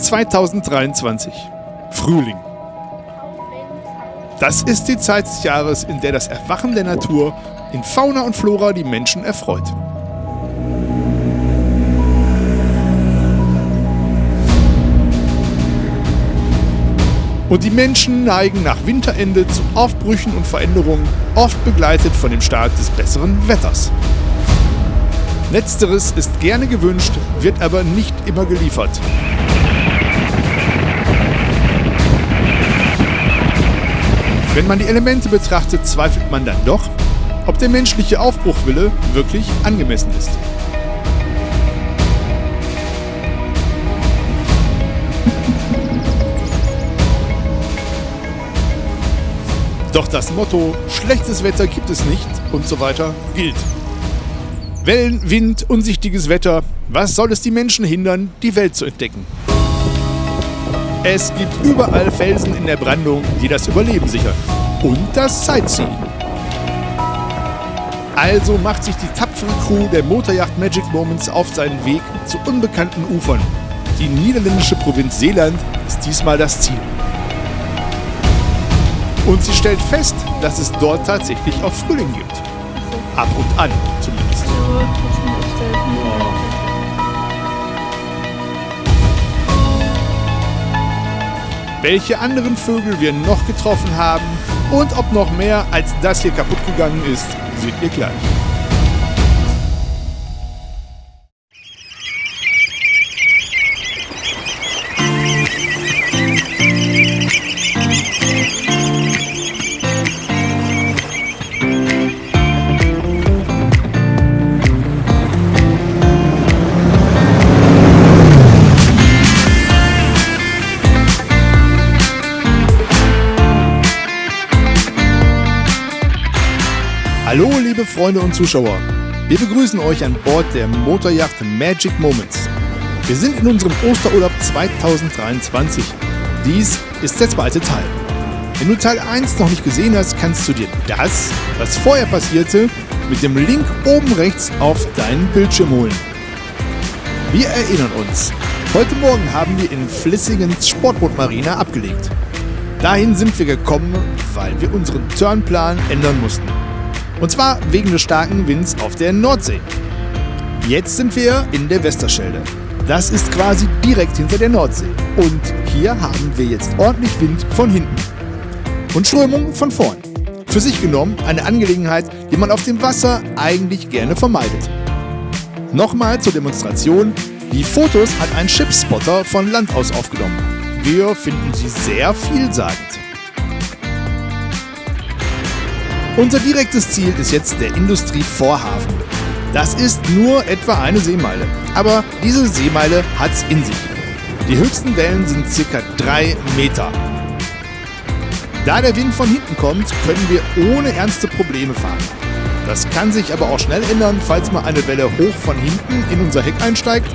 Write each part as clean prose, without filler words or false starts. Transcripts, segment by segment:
2023. Frühling. Das ist die Zeit des Jahres, in der das Erwachen der Natur in Fauna und Flora die Menschen erfreut. Und die Menschen neigen nach Winterende zu Aufbrüchen und Veränderungen, oft begleitet von dem Start des besseren Wetters. Letzteres ist gerne gewünscht, wird aber nicht immer geliefert. Wenn man die Elemente betrachtet, zweifelt man dann doch, ob der menschliche Aufbruchwille wirklich angemessen ist. Doch das Motto „Schlechtes Wetter gibt es nicht" und so weiter gilt. Wellen, Wind, unsichtiges Wetter, was soll es die Menschen hindern, die Welt zu entdecken? Es gibt überall Felsen in der Brandung, die das Überleben sichern. Und das Sightseeing. Also macht sich die tapfere Crew der Motoryacht Magic Moments auf seinen Weg zu unbekannten Ufern. Die niederländische Provinz Zeeland ist diesmal das Ziel. Und sie stellt fest, dass es dort tatsächlich auch Frühling gibt. Ab und an zumindest. Welche anderen Vögel wir noch getroffen haben und ob noch mehr als das hier kaputt gegangen ist, seht ihr gleich. Hallo liebe Freunde und Zuschauer, wir begrüßen euch an Bord der Motoryacht Magic Moments. Wir sind in unserem Osterurlaub 2023. Dies ist der zweite Teil. Wenn du Teil 1 noch nicht gesehen hast, kannst du dir das, was vorher passierte, mit dem Link oben rechts auf deinen Bildschirm holen. Wir erinnern uns, heute Morgen haben wir in Vlissingens Sportbootmarina abgelegt. Dahin sind wir gekommen, weil wir unseren Turnplan ändern mussten. Und zwar wegen des starken Winds auf der Nordsee. Jetzt sind wir in der Westerschelde. Das ist quasi direkt hinter der Nordsee. Und hier haben wir jetzt ordentlich Wind von hinten. Und Strömung von vorn. Für sich genommen eine Angelegenheit, die man auf dem Wasser eigentlich gerne vermeidet. Nochmal zur Demonstration. Die Fotos hat ein Shipspotter von Land aus aufgenommen. Wir finden sie sehr vielsagend. Unser direktes Ziel ist jetzt der Industrievorhafen. Das ist nur etwa eine Seemeile. Aber diese Seemeile hat's in sich. Die höchsten Wellen sind ca. 3 Meter. Da der Wind von hinten kommt, können wir ohne ernste Probleme fahren. Das kann sich aber auch schnell ändern, falls mal eine Welle hoch von hinten in unser Heck einsteigt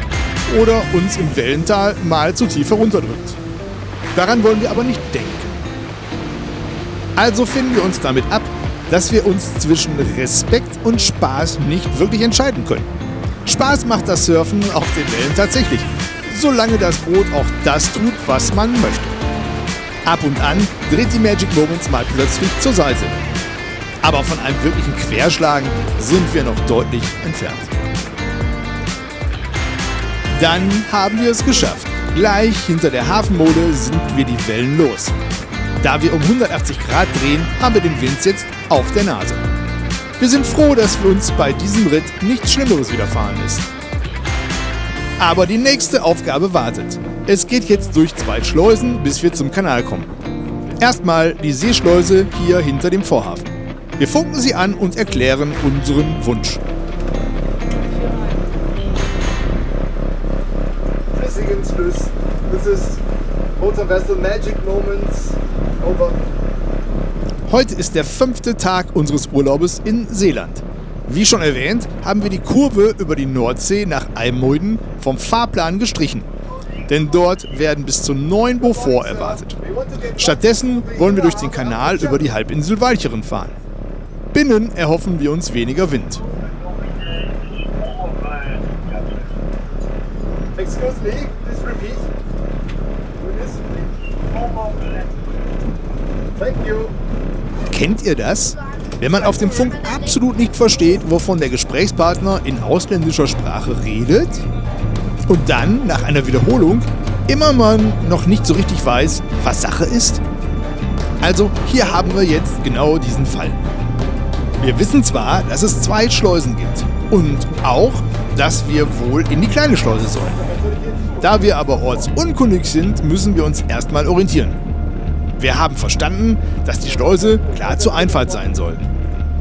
oder uns im Wellental mal zu tief herunterdrückt. Daran wollen wir aber nicht denken. Also finden wir uns damit ab, dass wir uns zwischen Respekt und Spaß nicht wirklich entscheiden können. Spaß macht das Surfen auf den Wellen tatsächlich, solange das Boot auch das tut, was man möchte. Ab und an dreht die Magic Moments mal plötzlich zur Seite. Aber von einem wirklichen Querschlagen sind wir noch deutlich entfernt. Dann haben wir es geschafft. Gleich hinter der Hafenmole sind wir die Wellen los. Da wir um 180 Grad drehen, haben wir den Wind jetzt auf der Nase. Wir sind froh, dass wir uns bei diesem Ritt nichts Schlimmeres widerfahren ist. Aber die nächste Aufgabe wartet. Es geht jetzt durch 2 Schleusen, bis wir zum Kanal kommen. Erstmal die Seeschleuse hier hinter dem Vorhafen. Wir funken sie an und erklären unseren Wunsch. Vlissingens Fluss. This is Motor Vessel Magic Moments. Over. Heute ist der 5. Tag unseres Urlaubes in Zeeland. Wie schon erwähnt, haben wir die Kurve über die Nordsee nach IJmuiden vom Fahrplan gestrichen. Denn dort werden bis zu 9 Beaufort erwartet. Stattdessen wollen wir durch den Kanal über die Halbinsel Walcheren fahren. Binnen erhoffen wir uns weniger Wind. Excuse me, please repeat. Thank you. Kennt ihr das? Wenn man auf dem Funk absolut nicht versteht, wovon der Gesprächspartner in ausländischer Sprache redet und dann, nach einer Wiederholung, immer man noch nicht so richtig weiß, was Sache ist? Also hier haben wir jetzt genau diesen Fall. Wir wissen zwar, dass es 2 Schleusen gibt und auch, dass wir wohl in die kleine Schleuse sollen. Da wir aber ortsunkundig sind, müssen wir uns erstmal orientieren. Wir haben verstanden, dass die Schleuse klar zur Einfahrt sein soll.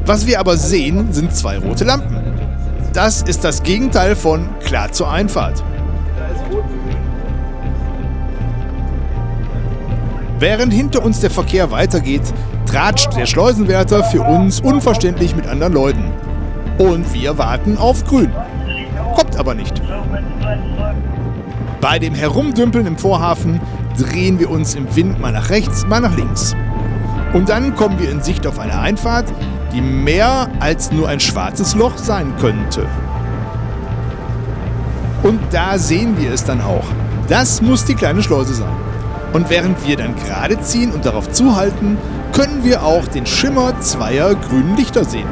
Was wir aber sehen, sind 2 rote Lampen. Das ist das Gegenteil von klar zur Einfahrt. Während hinter uns der Verkehr weitergeht, tratscht der Schleusenwärter für uns unverständlich mit anderen Leuten. Und wir warten auf grün. Kommt aber nicht. Bei dem Herumdümpeln im Vorhafen drehen wir uns im Wind mal nach rechts, mal nach links. Und dann kommen wir in Sicht auf eine Einfahrt, die mehr als nur ein schwarzes Loch sein könnte. Und da sehen wir es dann auch. Das muss die kleine Schleuse sein. Und während wir dann gerade ziehen und darauf zuhalten, können wir auch den Schimmer 2 grünen Lichter sehen.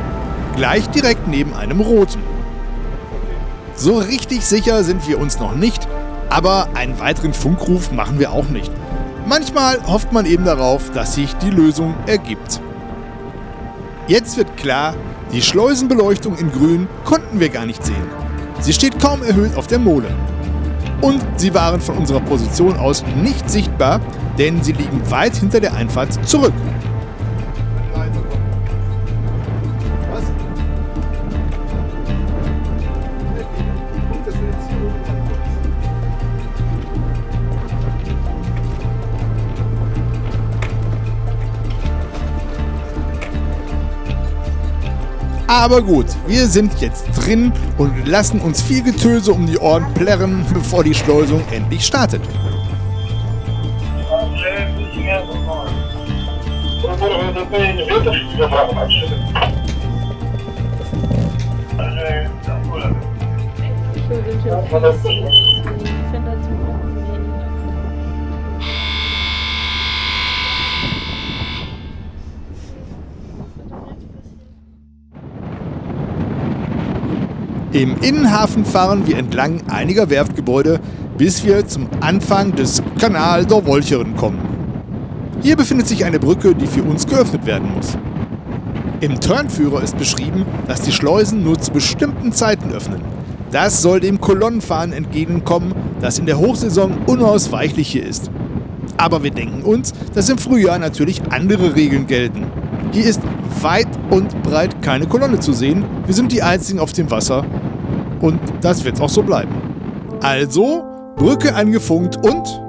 Gleich direkt neben einem roten. So richtig sicher sind wir uns noch nicht, aber einen weiteren Funkruf machen wir auch nicht. Manchmal hofft man eben darauf, dass sich die Lösung ergibt. Jetzt wird klar, die Schleusenbeleuchtung in grün konnten wir gar nicht sehen. Sie steht kaum erhöht auf der Mole. Und sie waren von unserer Position aus nicht sichtbar, denn sie liegen weit hinter der Einfahrt zurück. Was? Aber gut, wir sind jetzt drin und lassen uns viel Getöse um die Ohren plärren, bevor die Schleusung endlich startet. Im Innenhafen fahren wir entlang einiger Werftgebäude, bis wir zum Anfang des Canal der Wolcheren kommen. Hier befindet sich eine Brücke, die für uns geöffnet werden muss. Im Turnführer ist beschrieben, dass die Schleusen nur zu bestimmten Zeiten öffnen. Das soll dem Kolonnenfahren entgegenkommen, das in der Hochsaison unausweichlich hier ist. Aber wir denken uns, dass im Frühjahr natürlich andere Regeln gelten. Hier ist weit und breit keine Kolonne zu sehen. Wir sind die einzigen auf dem Wasser. Und das wird auch so bleiben. Also Brücke angefunkt und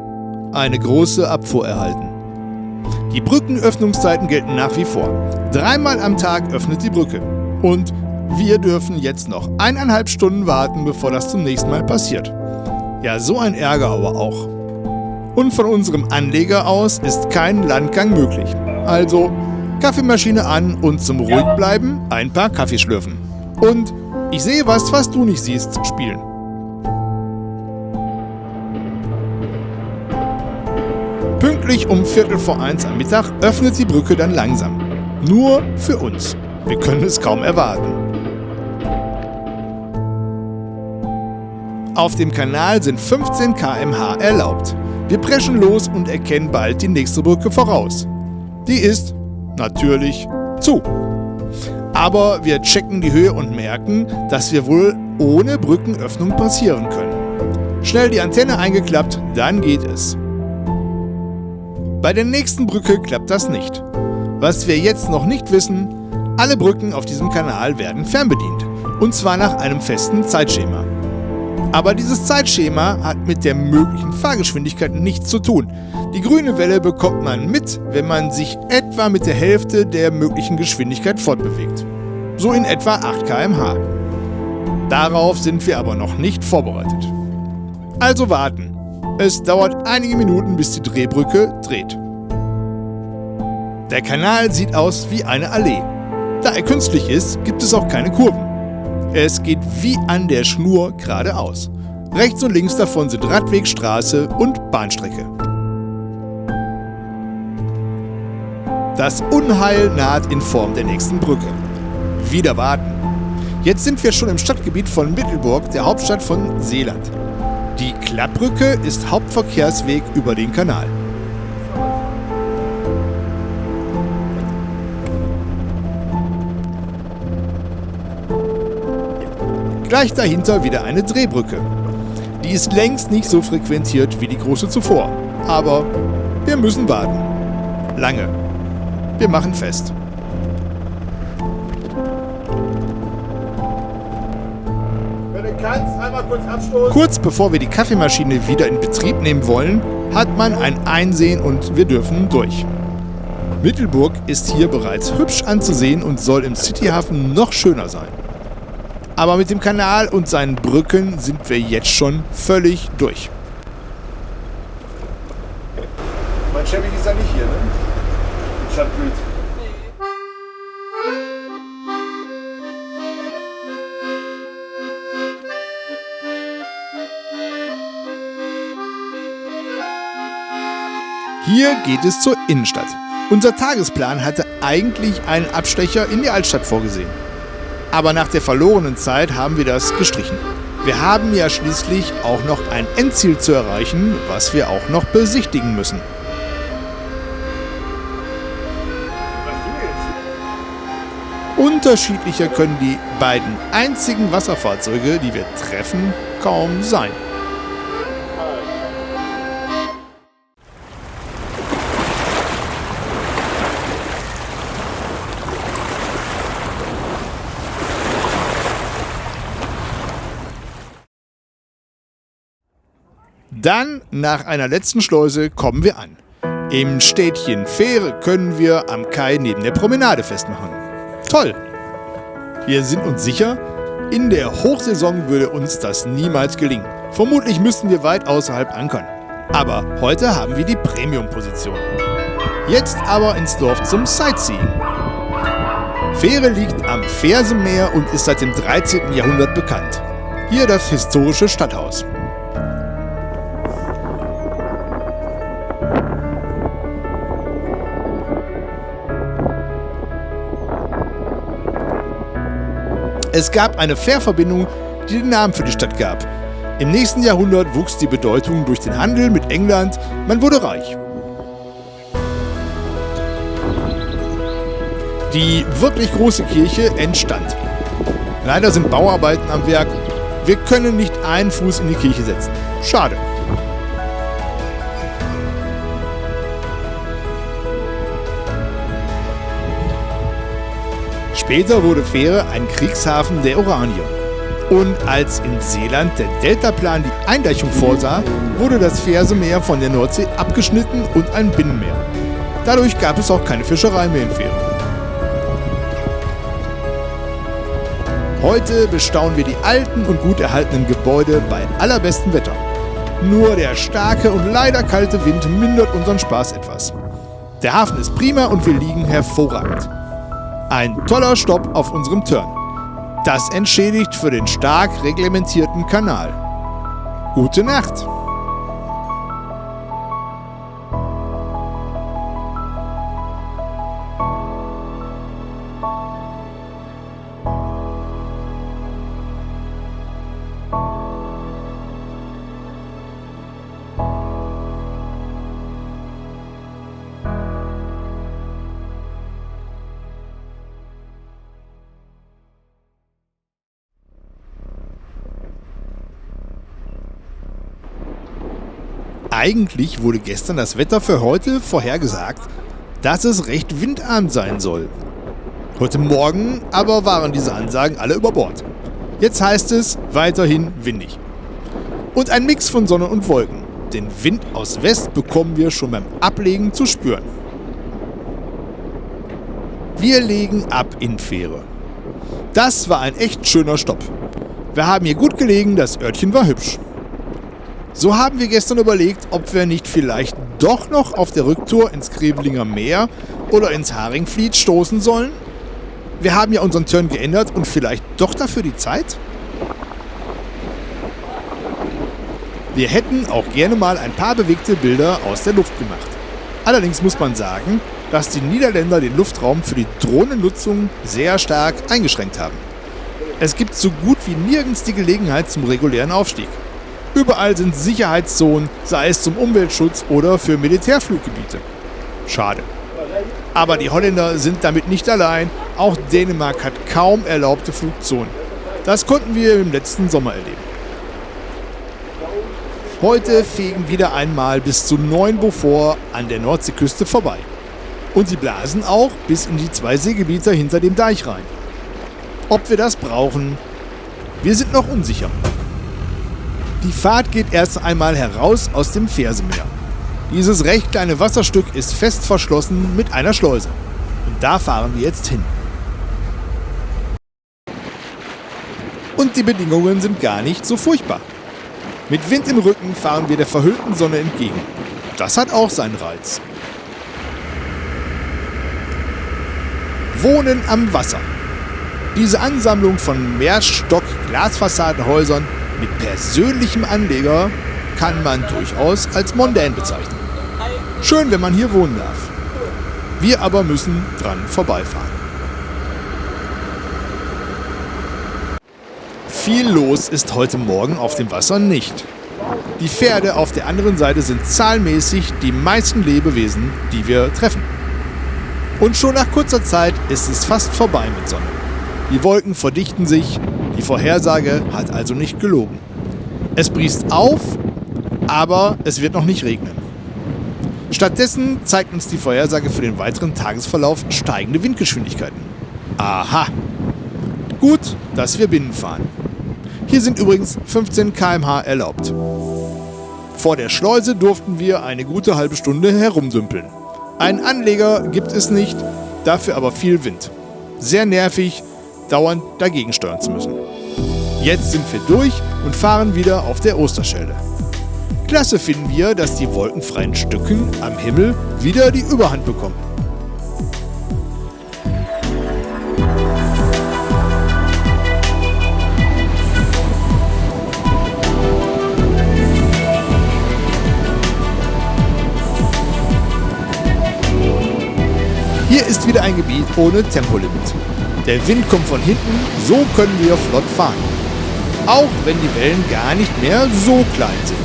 eine große Abfuhr erhalten. Die Brückenöffnungszeiten gelten nach wie vor. 3-mal am Tag öffnet die Brücke. Und wir dürfen jetzt noch 1,5 Stunden warten, bevor das zum nächsten Mal passiert. Ja, so ein Ärger aber auch. Und von unserem Anleger aus ist kein Landgang möglich. Also Kaffeemaschine an und zum Ruhigbleiben ein paar Kaffee schlürfen. Und ich sehe was du nicht siehst, spielen. Pünktlich um 1:15 am Mittag öffnet die Brücke dann langsam. Nur für uns. Wir können es kaum erwarten. Auf dem Kanal sind 15 km/h erlaubt. Wir preschen los und erkennen bald die nächste Brücke voraus. Die ist natürlich zu. Aber wir checken die Höhe und merken, dass wir wohl ohne Brückenöffnung passieren können. Schnell die Antenne eingeklappt, dann geht es. Bei der nächsten Brücke klappt das nicht. Was wir jetzt noch nicht wissen, alle Brücken auf diesem Kanal werden fernbedient. Und zwar nach einem festen Zeitschema. Aber dieses Zeitschema hat mit der möglichen Fahrgeschwindigkeit nichts zu tun. Die grüne Welle bekommt man mit, wenn man sich etwa mit der Hälfte der möglichen Geschwindigkeit fortbewegt. So in etwa 8 km/h. Darauf sind wir aber noch nicht vorbereitet. Also warten. Es dauert einige Minuten, bis die Drehbrücke dreht. Der Kanal sieht aus wie eine Allee. Da er künstlich ist, gibt es auch keine Kurven. Es geht wie an der Schnur geradeaus. Rechts und links davon sind Radweg, Straße und Bahnstrecke. Das Unheil naht in Form der nächsten Brücke. Wieder warten. Jetzt sind wir schon im Stadtgebiet von Middelburg, der Hauptstadt von Seeland. Die Klappbrücke ist Hauptverkehrsweg über den Kanal. Gleich dahinter wieder eine Drehbrücke. Die ist längst nicht so frequentiert wie die große zuvor. Aber wir müssen warten. Lange. Wir machen fest. Wenn du kannst, einmal kurz abstoßen. Kurz bevor wir die Kaffeemaschine wieder in Betrieb nehmen wollen, hat man ein Einsehen und wir dürfen durch. Middelburg ist hier bereits hübsch anzusehen und soll im Cityhafen noch schöner sein. Aber mit dem Kanal und seinen Brücken sind wir jetzt schon völlig durch. Mein Chevy ist ja nicht hier, ne? Stadtbild. Hier geht es zur Innenstadt. Unser Tagesplan hatte eigentlich einen Abstecher in die Altstadt vorgesehen. Aber nach der verlorenen Zeit haben wir das gestrichen. Wir haben ja schließlich auch noch ein Endziel zu erreichen, was wir auch noch besichtigen müssen. Unterschiedlicher können die beiden einzigen Wasserfahrzeuge, die wir treffen, kaum sein. Dann, nach einer letzten Schleuse, kommen wir an. Im Städtchen Fähre können wir am Kai neben der Promenade festmachen. Toll! Wir sind uns sicher, in der Hochsaison würde uns das niemals gelingen. Vermutlich müssten wir weit außerhalb ankern. Aber heute haben wir die Premium-Position. Jetzt aber ins Dorf zum Sightseeing. Fähre liegt am Fersenmeer und ist seit dem 13. Jahrhundert bekannt. Hier das historische Stadthaus. Es gab eine Fährverbindung, die den Namen für die Stadt gab. Im nächsten Jahrhundert wuchs die Bedeutung durch den Handel mit England, man wurde reich. Die wirklich große Kirche entstand. Leider sind Bauarbeiten am Werk. Wir können nicht einen Fuß in die Kirche setzen. Schade. Später wurde Fähre ein Kriegshafen der Oranier. Und als in Seeland der Deltaplan die Eindeichung vorsah, wurde das Fersenmeer von der Nordsee abgeschnitten und ein Binnenmeer. Dadurch gab es auch keine Fischerei mehr in Fähre. Heute bestaunen wir die alten und gut erhaltenen Gebäude bei allerbestem Wetter. Nur der starke und leider kalte Wind mindert unseren Spaß etwas. Der Hafen ist prima und wir liegen hervorragend. Ein toller Stopp auf unserem Turn. Das entschädigt für den stark reglementierten Kanal. Gute Nacht! Eigentlich wurde gestern das Wetter für heute vorhergesagt, dass es recht windarm sein soll. Heute Morgen aber waren diese Ansagen alle über Bord. Jetzt heißt es weiterhin windig. Und ein Mix von Sonne und Wolken. Den Wind aus West bekommen wir schon beim Ablegen zu spüren. Wir legen ab in Fähre. Das war ein echt schöner Stopp. Wir haben hier gut gelegen, das Örtchen war hübsch. So haben wir gestern überlegt, ob wir nicht vielleicht doch noch auf der Rücktour ins Grevelinger Meer oder ins Haringvliet stoßen sollen. Wir haben ja unseren Turn geändert und vielleicht doch dafür die Zeit? Wir hätten auch gerne mal ein paar bewegte Bilder aus der Luft gemacht. Allerdings muss man sagen, dass die Niederländer den Luftraum für die Drohnennutzung sehr stark eingeschränkt haben. Es gibt so gut wie nirgends die Gelegenheit zum regulären Aufstieg. Überall sind Sicherheitszonen, sei es zum Umweltschutz oder für Militärfluggebiete. Schade. Aber die Holländer sind damit nicht allein. Auch Dänemark hat kaum erlaubte Flugzonen. Das konnten wir im letzten Sommer erleben. Heute fegen wieder einmal bis zu 9 Beaufort an der Nordseeküste vorbei. Und sie blasen auch bis in die 2 Seegebiete hinter dem Deich rein. Ob wir das brauchen? Wir sind noch unsicher. Die Fahrt geht erst einmal heraus aus dem Fersemeer. Dieses recht kleine Wasserstück ist fest verschlossen mit einer Schleuse. Und da fahren wir jetzt hin. Und die Bedingungen sind gar nicht so furchtbar. Mit Wind im Rücken fahren wir der verhüllten Sonne entgegen. Das hat auch seinen Reiz. Wohnen am Wasser. Diese Ansammlung von Mehrstock-Glasfassadenhäusern mit persönlichem Anleger kann man durchaus als mondän bezeichnen. Schön, wenn man hier wohnen darf. Wir aber müssen dran vorbeifahren. Viel los ist heute Morgen auf dem Wasser nicht. Die Pferde auf der anderen Seite sind zahlenmäßig die meisten Lebewesen, die wir treffen. Und schon nach kurzer Zeit ist es fast vorbei mit Sonne. Die Wolken verdichten sich, die Vorhersage hat also nicht gelogen. Es briest auf, aber es wird noch nicht regnen. Stattdessen zeigt uns die Vorhersage für den weiteren Tagesverlauf steigende Windgeschwindigkeiten. Aha! Gut, dass wir binnen fahren. Hier sind übrigens 15 km/h erlaubt. Vor der Schleuse durften wir eine gute halbe Stunde herumdümpeln. Einen Anleger gibt es nicht, dafür aber viel Wind. Sehr nervig, dauernd dagegen steuern zu müssen. Jetzt sind wir durch und fahren wieder auf der Osterschelde. Klasse finden wir, dass die wolkenfreien Stücken am Himmel wieder die Überhand bekommen. Hier ist wieder ein Gebiet ohne Tempolimit. Der Wind kommt von hinten, so können wir flott fahren. Auch wenn die Wellen gar nicht mehr so klein sind.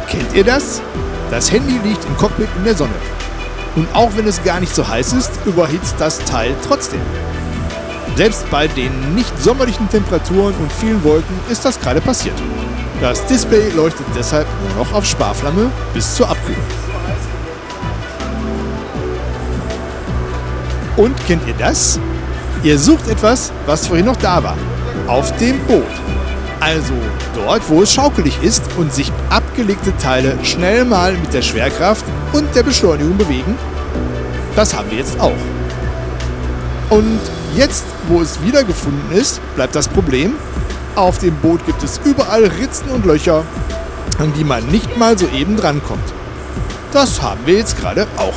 Kennt ihr das? Das Handy liegt im Cockpit in der Sonne. Und auch wenn es gar nicht so heiß ist, überhitzt das Teil trotzdem. Selbst bei den nicht sommerlichen Temperaturen und vielen Wolken ist das gerade passiert. Das Display leuchtet deshalb nur noch auf Sparflamme bis zur Abkühlung. Und kennt ihr das? Ihr sucht etwas, was vorhin noch da war. Auf dem Boot. Also dort, wo es schaukelig ist und sich abgelegte Teile schnell mal mit der Schwerkraft und der Beschleunigung bewegen. Das haben wir jetzt auch. Und jetzt, wo es wiedergefunden ist, bleibt das Problem. Auf dem Boot gibt es überall Ritzen und Löcher, an die man nicht mal so eben drankommt. Das haben wir jetzt gerade auch.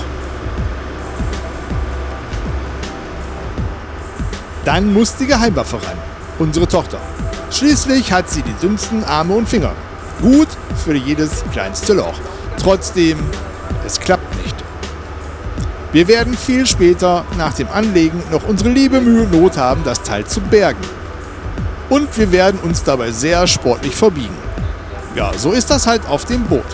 Dann muss die Geheimwaffe ran, unsere Tochter. Schließlich hat sie die dünnsten Arme und Finger. Gut für jedes kleinste Loch. Trotzdem, es klappt nicht. Wir werden viel später nach dem Anlegen noch unsere liebe Mühe und Not haben, das Teil zu bergen. Und wir werden uns dabei sehr sportlich verbiegen. Ja, so ist das halt auf dem Boot.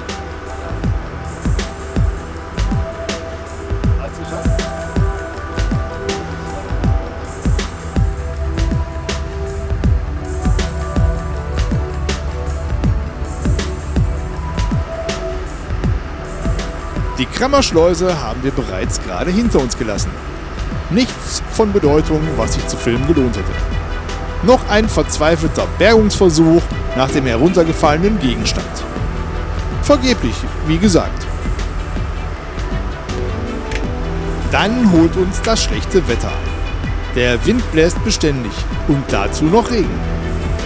Die Krammerschleuse haben wir bereits gerade hinter uns gelassen. Nichts von Bedeutung, was sich zu filmen gelohnt hätte. Noch ein verzweifelter Bergungsversuch nach dem heruntergefallenen Gegenstand. Vergeblich, wie gesagt. Dann holt uns das schlechte Wetter ein. Der Wind bläst beständig und dazu noch Regen.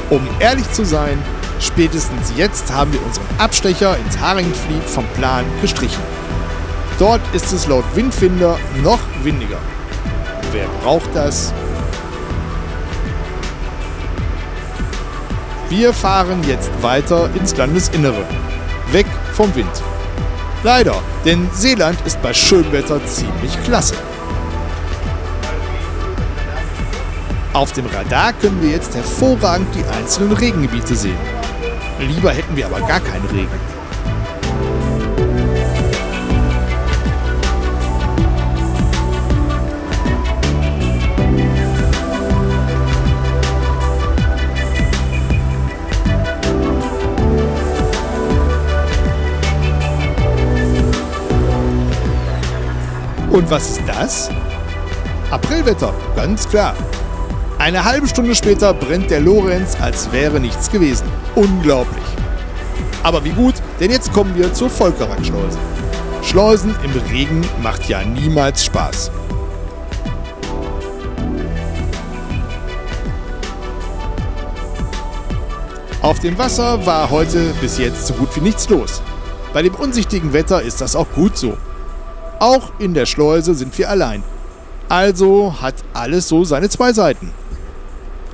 Um ehrlich zu sein, spätestens jetzt haben wir unseren Abstecher ins Haringvliet vom Plan gestrichen. Dort ist es laut Windfinder noch windiger. wer braucht das? Wir fahren jetzt weiter ins Landesinnere, weg vom Wind. Leider, denn Seeland ist bei schönem Wetter ziemlich klasse. Auf dem Radar können wir jetzt hervorragend die einzelnen Regengebiete sehen. Lieber hätten wir aber gar keinen Regen. Und was ist das? Aprilwetter, ganz klar. Eine halbe Stunde später brennt der Lorenz, als wäre nichts gewesen. Unglaublich. Aber wie gut, denn jetzt kommen wir zur Volkerak-Schleuse. Schleusen im Regen macht ja niemals Spaß. Auf dem Wasser war heute bis jetzt so gut wie nichts los. Bei dem unsichtigen Wetter ist das auch gut so. Auch in der Schleuse sind wir allein. Also hat alles so seine zwei Seiten.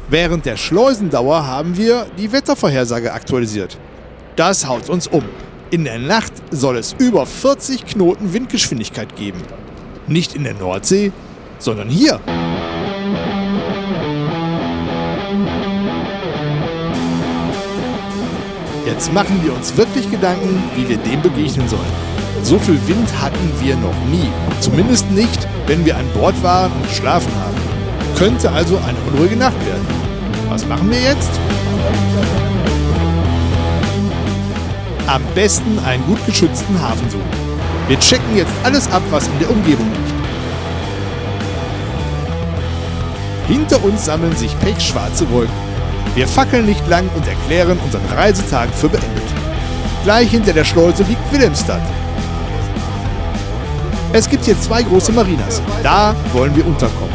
Während der Schleusendauer haben wir die Wettervorhersage aktualisiert. Das haut uns um. In der Nacht soll es über 40 Knoten Windgeschwindigkeit geben. Nicht in der Nordsee, sondern hier. Jetzt machen wir uns wirklich Gedanken, wie wir dem begegnen sollen. So viel Wind hatten wir noch nie. Zumindest nicht, wenn wir an Bord waren und geschlafen haben. Könnte also eine unruhige Nacht werden. Was machen wir jetzt? Am besten einen gut geschützten Hafen suchen. Wir checken jetzt alles ab, was in der Umgebung liegt. Hinter uns sammeln sich pechschwarze Wolken. Wir fackeln nicht lang und erklären unseren Reisetag für beendet. Gleich hinter der Schleuse liegt Wilhelmstadt. Es gibt hier 2 große Marinas. Da wollen wir unterkommen.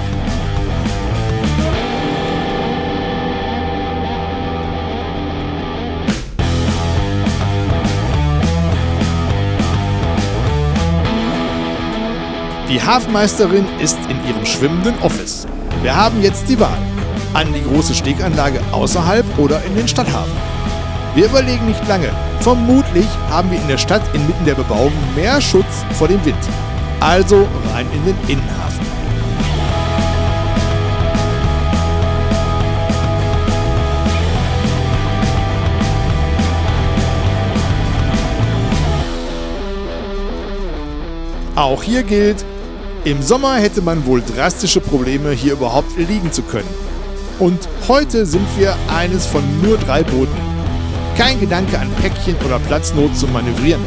Die Hafenmeisterin ist in ihrem schwimmenden Office. Wir haben jetzt die Wahl. An die große Steganlage außerhalb oder in den Stadthafen. Wir überlegen nicht lange. Vermutlich haben wir in der Stadt inmitten der Bebauung mehr Schutz vor dem Wind. Also rein in den Innenhafen. Auch hier gilt, im Sommer hätte man wohl drastische Probleme, hier überhaupt liegen zu können. Und heute sind wir eines von nur 3 Booten. Kein Gedanke an Päckchen oder Platznot zu manövrieren.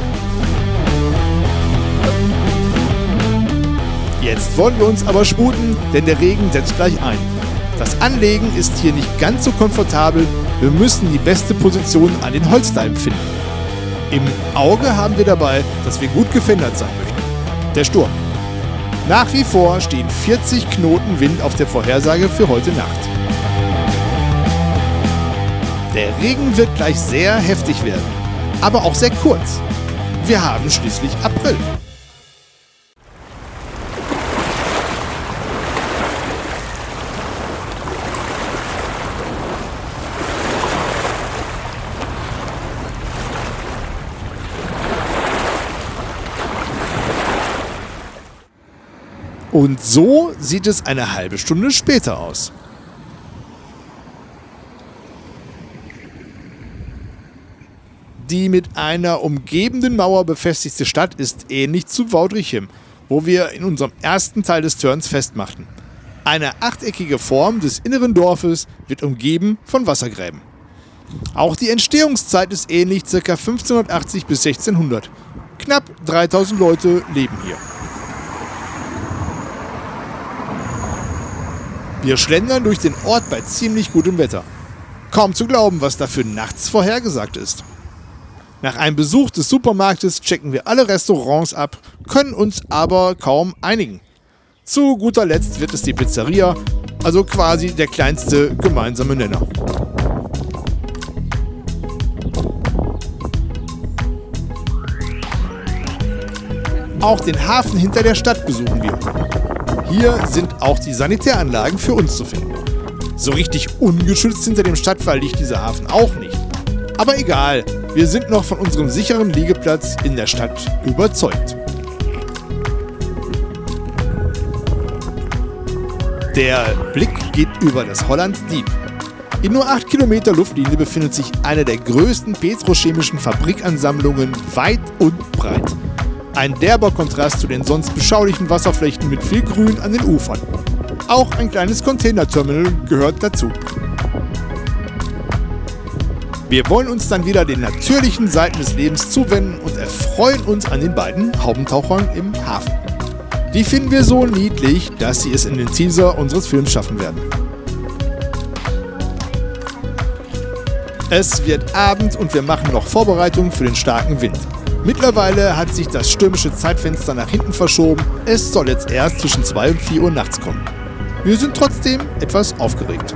Jetzt wollen wir uns aber sputen, denn der Regen setzt gleich ein. Das Anlegen ist hier nicht ganz so komfortabel. Wir müssen die beste Position an den Holzdeilen finden. Im Auge haben wir dabei, dass wir gut gefendert sein möchten. Der Sturm. Nach wie vor stehen 40 Knoten Wind auf der Vorhersage für heute Nacht. Der Regen wird gleich sehr heftig werden, aber auch sehr kurz. Wir haben schließlich April. Und so sieht es eine halbe Stunde später aus. Die mit einer umgebenden Mauer befestigte Stadt ist ähnlich zu Waudrichem, wo wir in unserem ersten Teil des Turns festmachten. Eine achteckige Form des inneren Dorfes wird umgeben von Wassergräben. Auch die Entstehungszeit ist ähnlich, ca. 1580 bis 1600. Knapp 3000 Leute leben hier. Wir schlendern durch den Ort bei ziemlich gutem Wetter. Kaum zu glauben, was dafür nachts vorhergesagt ist. Nach einem Besuch des Supermarktes checken wir alle Restaurants ab, können uns aber kaum einigen. Zu guter Letzt wird es die Pizzeria, also quasi der kleinste gemeinsame Nenner. Auch den Hafen hinter der Stadt besuchen wir. Hier sind auch die Sanitäranlagen für uns zu finden. So richtig ungeschützt hinter dem Stadtwall liegt dieser Hafen auch nicht. Aber egal, wir sind noch von unserem sicheren Liegeplatz in der Stadt überzeugt. Der Blick geht über das Holland Diep. In nur 8 Kilometer Luftlinie befindet sich eine der größten petrochemischen Fabrikansammlungen weit und breit. Ein derber Kontrast zu den sonst beschaulichen Wasserflächen mit viel Grün an den Ufern. Auch ein kleines Containerterminal gehört dazu. Wir wollen uns dann wieder den natürlichen Seiten des Lebens zuwenden und erfreuen uns an den beiden Haubentauchern im Hafen. Die finden wir so niedlich, dass sie es in den Teaser unseres Films schaffen werden. Es wird Abend und wir machen noch Vorbereitungen für den starken Wind. Mittlerweile hat sich das stürmische Zeitfenster nach hinten verschoben. Es soll jetzt erst zwischen 2 und 4 Uhr nachts kommen. Wir sind trotzdem etwas aufgeregt.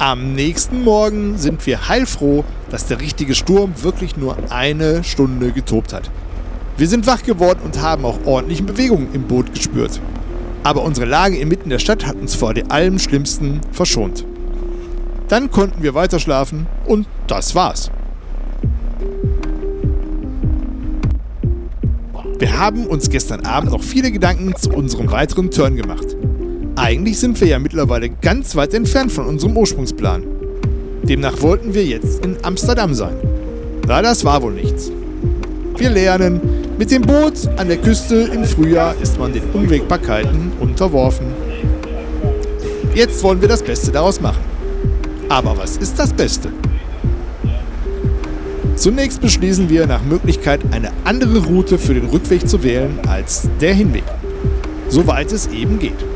Am nächsten Morgen sind wir heilfroh, dass der richtige Sturm wirklich nur 1 Stunde getobt hat. Wir sind wach geworden und haben auch ordentliche Bewegungen im Boot gespürt. Aber unsere Lage inmitten der Stadt hat uns vor allem Schlimmsten verschont. Dann konnten wir weiter schlafen und das war's. Wir haben uns gestern Abend noch viele Gedanken zu unserem weiteren Turn gemacht. Eigentlich sind wir ja mittlerweile ganz weit entfernt von unserem Ursprungsplan. Demnach wollten wir jetzt in Amsterdam sein. Na, das war wohl nichts. Wir lernen, mit dem Boot an der Küste im Frühjahr ist man den Unwägbarkeiten unterworfen. Jetzt wollen wir das Beste daraus machen. Aber was ist das Beste? Zunächst beschließen wir nach Möglichkeit eine andere Route für den Rückweg zu wählen als der Hinweg. Soweit es eben geht.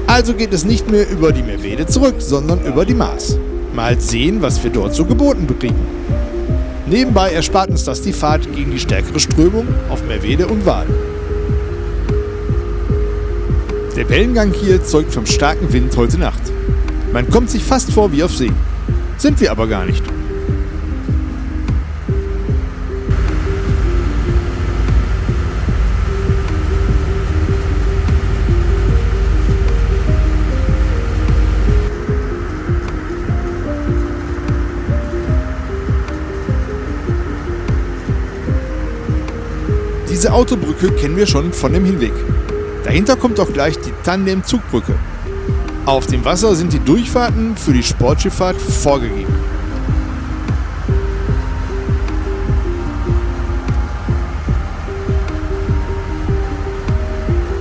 Also geht es nicht mehr über die Merwede zurück, sondern über die Maas. Mal sehen, was wir dort so geboten bekriegen. Nebenbei erspart uns das die Fahrt gegen die stärkere Strömung auf Merwede und Waal. Der Wellengang hier zeugt vom starken Wind heute Nacht. Man kommt sich fast vor wie auf See. Sind wir aber gar nicht. Diese Autobrücke kennen wir schon von dem Hinweg. Dahinter kommt auch gleich die Tandem-Zugbrücke. Auf dem Wasser sind die Durchfahrten für die Sportschifffahrt vorgegeben.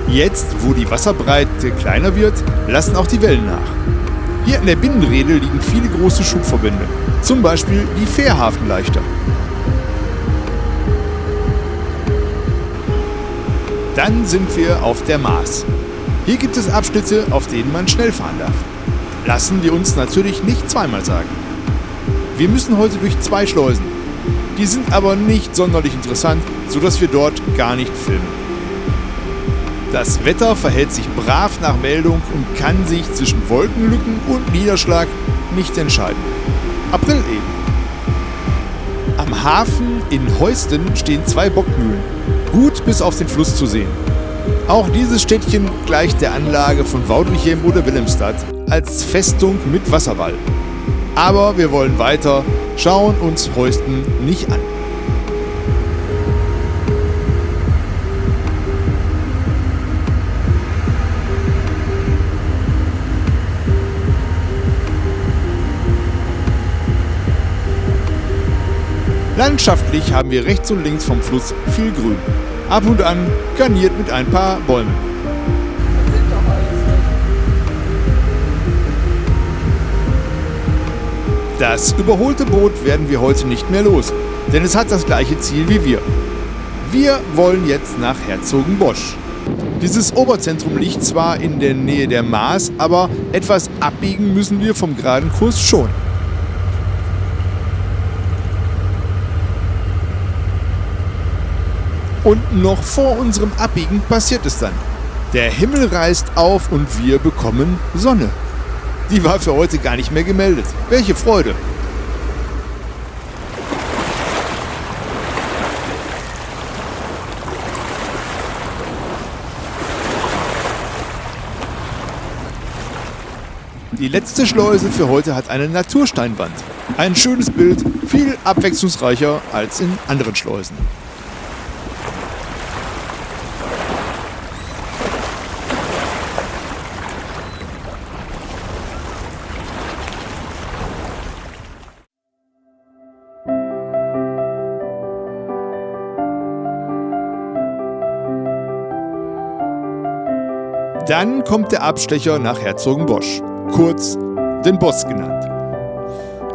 Jetzt, wo die Wasserbreite kleiner wird, lassen auch die Wellen nach. Hier an der Binnenrede liegen viele große Schubverbände, zum Beispiel die Fährhafenleichter. Dann sind wir auf der Maas. Hier gibt es Abschnitte, auf denen man schnell fahren darf. Lassen wir uns natürlich nicht zweimal sagen. Wir müssen heute durch 2 Schleusen. Die sind aber nicht sonderlich interessant, sodass wir dort gar nicht filmen. Das Wetter verhält sich brav nach Meldung und kann sich zwischen Wolkenlücken und Niederschlag nicht entscheiden. April eben. Am Hafen in Heusden stehen 2 Bockmühlen, gut bis auf den Fluss zu sehen. Auch dieses Städtchen gleicht der Anlage von Woudrichem oder Willemstad als Festung mit Wasserwall. Aber wir wollen weiter, schauen uns Heusden nicht an. Landschaftlich haben wir rechts und links vom Fluss viel Grün. Ab und an garniert mit ein paar Bäumen. Das überholte Boot werden wir heute nicht mehr los, denn es hat das gleiche Ziel wie wir. Wir wollen jetzt nach Herzogenbosch. Dieses Oberzentrum liegt zwar in der Nähe der Maas, aber etwas abbiegen müssen wir vom geraden Kurs schon. Und noch vor unserem Abbiegen passiert es dann. Der Himmel reißt auf und wir bekommen Sonne. Die war für heute gar nicht mehr gemeldet. Welche Freude! Die letzte Schleuse für heute hat eine Natursteinwand. Ein schönes Bild, viel abwechslungsreicher als in anderen Schleusen. Dann kommt der Abstecher nach Herzogenbosch, kurz den Boss genannt.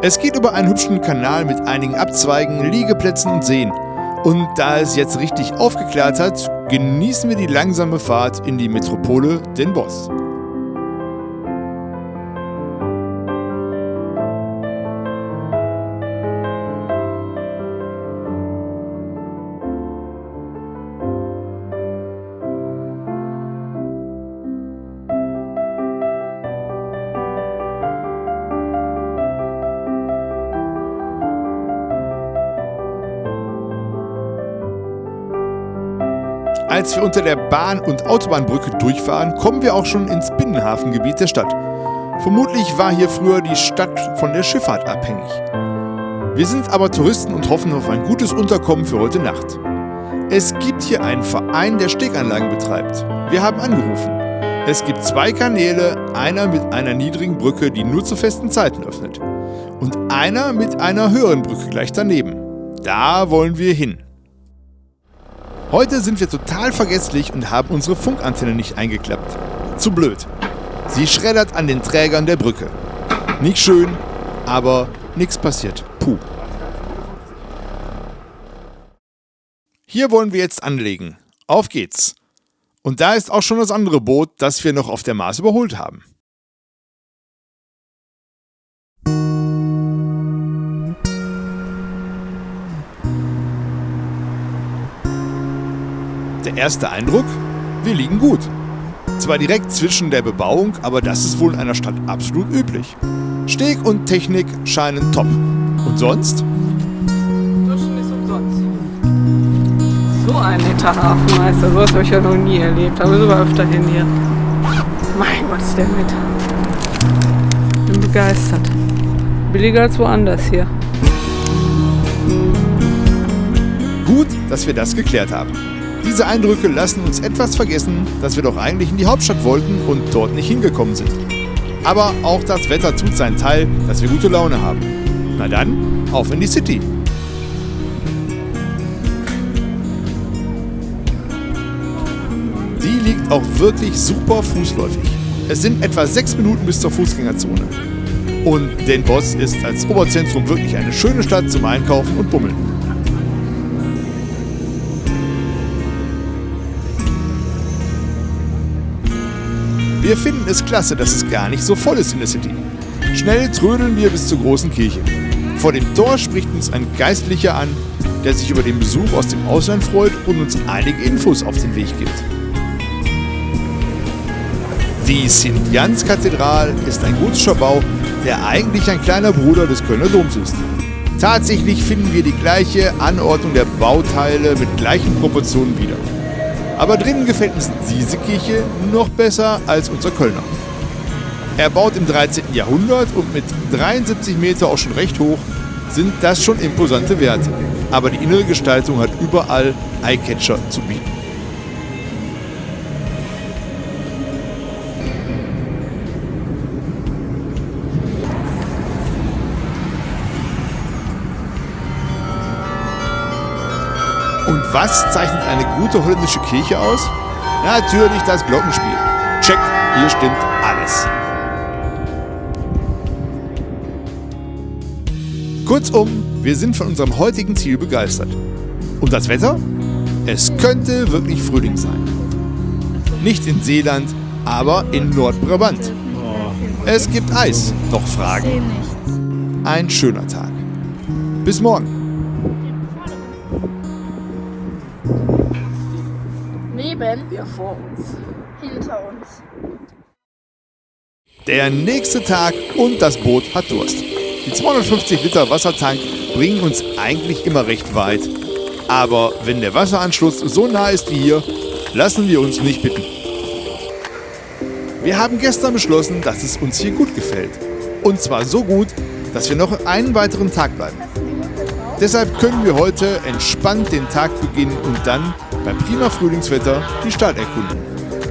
Es geht über einen hübschen Kanal mit einigen Abzweigen, Liegeplätzen und Seen. Und da es jetzt richtig aufgeklärt hat, genießen wir die langsame Fahrt in die Metropole Den Bosch. Als wir unter der Bahn- und Autobahnbrücke durchfahren, kommen wir auch schon ins Binnenhafengebiet der Stadt. Vermutlich war hier früher die Stadt von der Schifffahrt abhängig. Wir sind aber Touristen und hoffen auf ein gutes Unterkommen für heute Nacht. Es gibt hier einen Verein, der Steganlagen betreibt. Wir haben angerufen. Es gibt 2 Kanäle, einer mit einer niedrigen Brücke, die nur zu festen Zeiten öffnet. Und einer mit einer höheren Brücke gleich daneben. Da wollen wir hin. Heute sind wir total vergesslich und haben unsere Funkantenne nicht eingeklappt. Zu blöd. Sie schreddert an den Trägern der Brücke. Nicht schön, aber nichts passiert. Puh. Hier wollen wir jetzt anlegen. Auf geht's. Und da ist auch schon das andere Boot, das wir noch auf der Maas überholt haben. Der erste Eindruck? Wir liegen gut. Zwar direkt zwischen der Bebauung, aber das ist wohl in einer Stadt absolut üblich. Steg und Technik scheinen top. Und sonst? Duschen ist umsonst. So ein netter Hafenmeister, sowas habe ich ja noch nie erlebt. Aber sogar öfter hin hier. Mein Gott, ist der nett. Bin begeistert. Billiger als woanders hier. Gut, dass wir das geklärt haben. Diese Eindrücke lassen uns etwas vergessen, dass wir doch eigentlich in die Hauptstadt wollten und dort nicht hingekommen sind. Aber auch das Wetter tut seinen Teil, dass wir gute Laune haben. Na dann, auf in die City! Die liegt auch wirklich super fußläufig. Es sind etwa 6 Minuten bis zur Fußgängerzone. Und Den Bosch ist als Oberzentrum wirklich eine schöne Stadt zum Einkaufen und Bummeln. Wir finden es klasse, dass es gar nicht so voll ist in der City. Schnell trödeln wir bis zur großen Kirche. Vor dem Tor spricht uns ein Geistlicher an, der sich über den Besuch aus dem Ausland freut und uns einige Infos auf den Weg gibt. Die St-Jans-Kathedrale ist ein gotischer Bau, der eigentlich ein kleiner Bruder des Kölner Doms ist. Tatsächlich finden wir die gleiche Anordnung der Bauteile mit gleichen Proportionen wieder. Aber drinnen gefällt uns diese Kirche noch besser als unser Kölner. Erbaut im 13. Jahrhundert und mit 73 Meter auch schon recht hoch, sind das schon imposante Werte. Aber die innere Gestaltung hat überall Eyecatcher zu bieten. Und was zeichnet eine gute holländische Kirche aus? Natürlich das Glockenspiel. Check, hier stimmt alles. Kurzum, wir sind von unserem heutigen Ziel begeistert. Und das Wetter? Es könnte wirklich Frühling sein. Nicht in Seeland, aber in Nordbrabant. Es gibt Eis. Noch Fragen? Ein schöner Tag. Bis morgen. Neben, Ja, vor uns. hinter uns. Der nächste Tag und das Boot hat Durst. Die 250 Liter Wassertank bringen uns eigentlich immer recht weit. Aber wenn der Wasseranschluss so nah ist wie hier, lassen wir uns nicht bitten. Wir haben gestern beschlossen, dass es uns hier gut gefällt. Und zwar so gut, dass wir noch einen weiteren Tag bleiben. Deshalb können wir heute entspannt den Tag beginnen und dann bei prima Frühlingswetter die Stadt erkunden.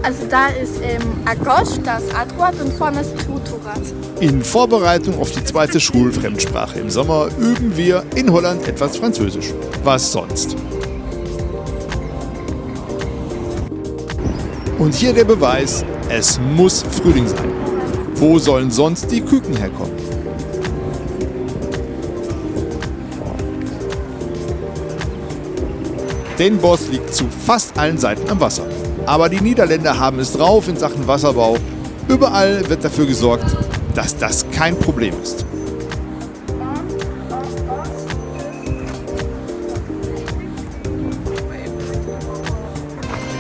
Also da ist Agosch, das Adroat und vorne ist Tuturat. In Vorbereitung auf die zweite Schulfremdsprache im Sommer üben wir in Holland etwas Französisch. Was sonst? Und hier der Beweis, es muss Frühling sein. Wo sollen sonst die Küken herkommen? Den Boss liegt zu fast allen Seiten am Wasser. Aber die Niederländer haben es drauf in Sachen Wasserbau. Überall wird dafür gesorgt, dass das kein Problem ist.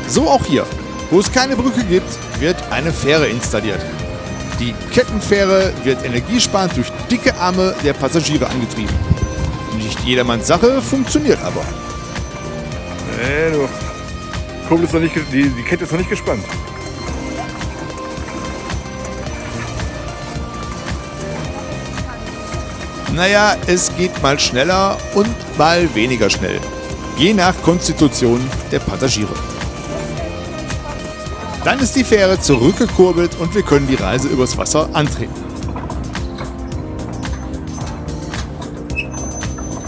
So auch hier. Wo es keine Brücke gibt, wird eine Fähre installiert. Die Kettenfähre wird energiesparend durch dicke Arme der Passagiere angetrieben. Nicht jedermanns Sache, funktioniert aber. Nee, du. Kurbel ist noch nicht, die Kette ist noch nicht gespannt. Naja, es geht mal schneller und mal weniger schnell. Je nach Konstitution der Passagiere. Dann ist die Fähre zurückgekurbelt und wir können die Reise übers Wasser antreten.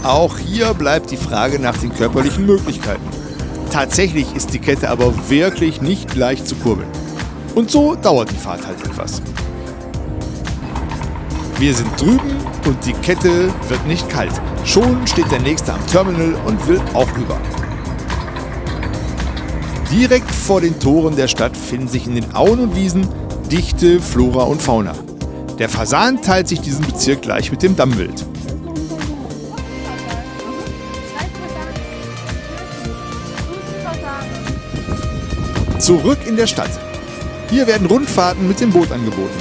Auch hier bleibt die Frage nach den körperlichen Möglichkeiten. Tatsächlich ist die Kette aber wirklich nicht leicht zu kurbeln. Und so dauert die Fahrt halt etwas. Wir sind drüben und die Kette wird nicht kalt. Schon steht der Nächste am Terminal und will auch rüber. Direkt vor den Toren der Stadt finden sich in den Auen und Wiesen dichte Flora und Fauna. Der Fasan teilt sich diesen Bezirk gleich mit dem Dammwild. Zurück in der Stadt. Hier werden Rundfahrten mit dem Boot angeboten.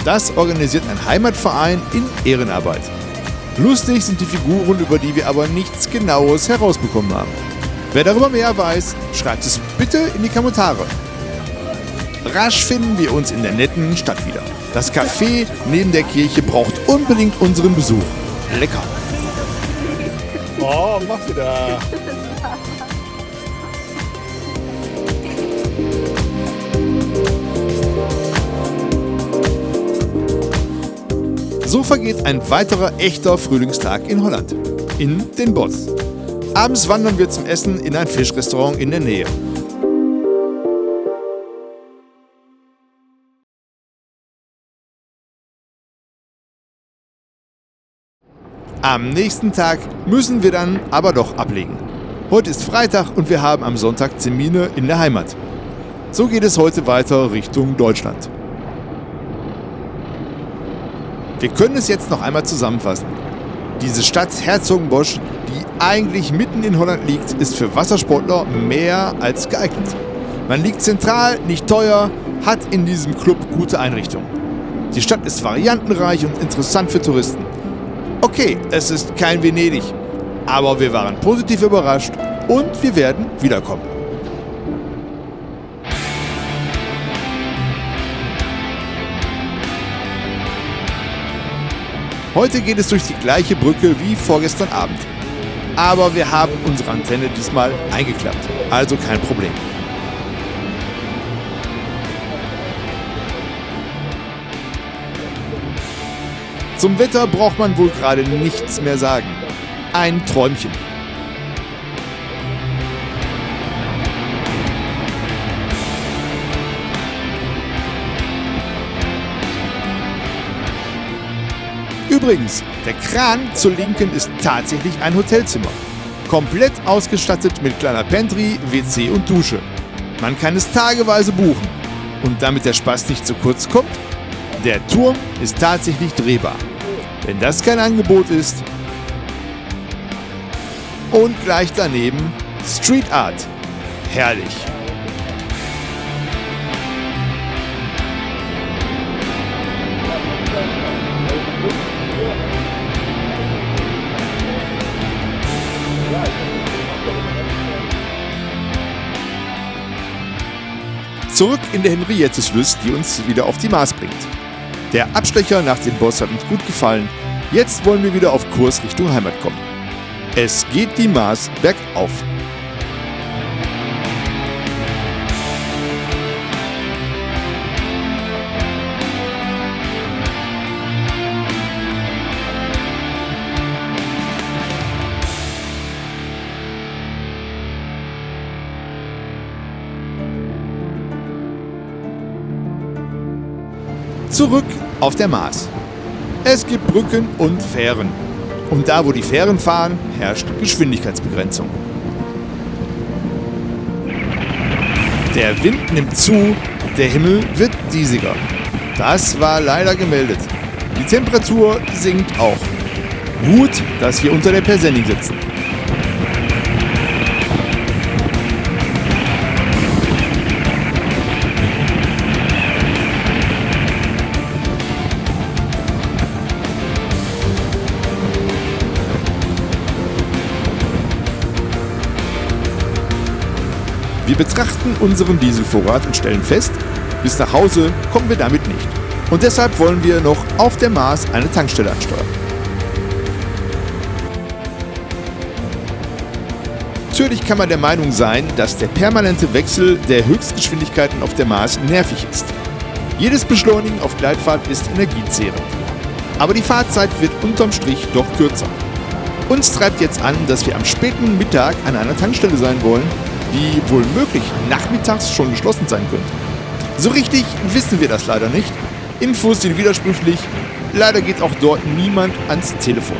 Das organisiert ein Heimatverein in Ehrenarbeit. Lustig sind die Figuren, über die wir aber nichts Genaues herausbekommen haben. Wer darüber mehr weiß, schreibt es bitte in die Kommentare. Rasch finden wir uns in der netten Stadt wieder. Das Café neben der Kirche braucht unbedingt unseren Besuch. Lecker. Oh, mach wieder. So vergeht ein weiterer echter Frühlingstag in Holland. In den Bosch. Abends wandern wir zum Essen in ein Fischrestaurant in der Nähe. Am nächsten Tag müssen wir dann aber doch ablegen. Heute ist Freitag und wir haben am Sonntag Termine in der Heimat. So geht es heute weiter Richtung Deutschland. Wir können es jetzt noch einmal zusammenfassen. Diese Stadt Herzogenbosch, die eigentlich mitten in Holland liegt, ist für Wassersportler mehr als geeignet. Man liegt zentral, nicht teuer, hat in diesem Club gute Einrichtungen. Die Stadt ist variantenreich und interessant für Touristen. Okay, es ist kein Venedig, aber wir waren positiv überrascht und wir werden wiederkommen. Heute geht es durch die gleiche Brücke wie vorgestern Abend. Aber wir haben unsere Antenne diesmal eingeklappt, also kein Problem. Zum Wetter braucht man wohl gerade nichts mehr sagen. Ein Träumchen. Übrigens, der Kran zur Linken ist tatsächlich ein Hotelzimmer. Komplett ausgestattet mit kleiner Pantry, WC und Dusche. Man kann es tageweise buchen. Und damit der Spaß nicht zu kurz kommt, der Turm ist tatsächlich drehbar. Wenn das kein Angebot ist. Und gleich daneben Street Art. Herrlich. Zurück in der Henrietteslust, die uns wieder auf die Maas bringt. Der Abstecher nach dem Boss hat uns gut gefallen. Jetzt wollen wir wieder auf Kurs Richtung Heimat kommen. Es geht die Maas bergauf. Zurück auf der Maas. Es gibt Brücken und Fähren. Und da, wo die Fähren fahren, herrscht Geschwindigkeitsbegrenzung. Der Wind nimmt zu, der Himmel wird diesiger. Das war leider gemeldet. Die Temperatur sinkt auch. Gut, dass wir unter der Persenning sitzen. Wir betrachten unseren Dieselvorrat und stellen fest, bis nach Hause kommen wir damit nicht. Und deshalb wollen wir noch auf der Maas eine Tankstelle ansteuern. Natürlich kann man der Meinung sein, dass der permanente Wechsel der Höchstgeschwindigkeiten auf der Maas nervig ist. Jedes Beschleunigen auf Gleitfahrt ist energiezehrend. Aber die Fahrzeit wird unterm Strich doch kürzer. Uns treibt jetzt an, dass wir am späten Mittag an einer Tankstelle sein wollen, die wohl möglich nachmittags schon geschlossen sein könnte. So richtig wissen wir das leider nicht. Infos sind widersprüchlich. Leider geht auch dort niemand ans Telefon.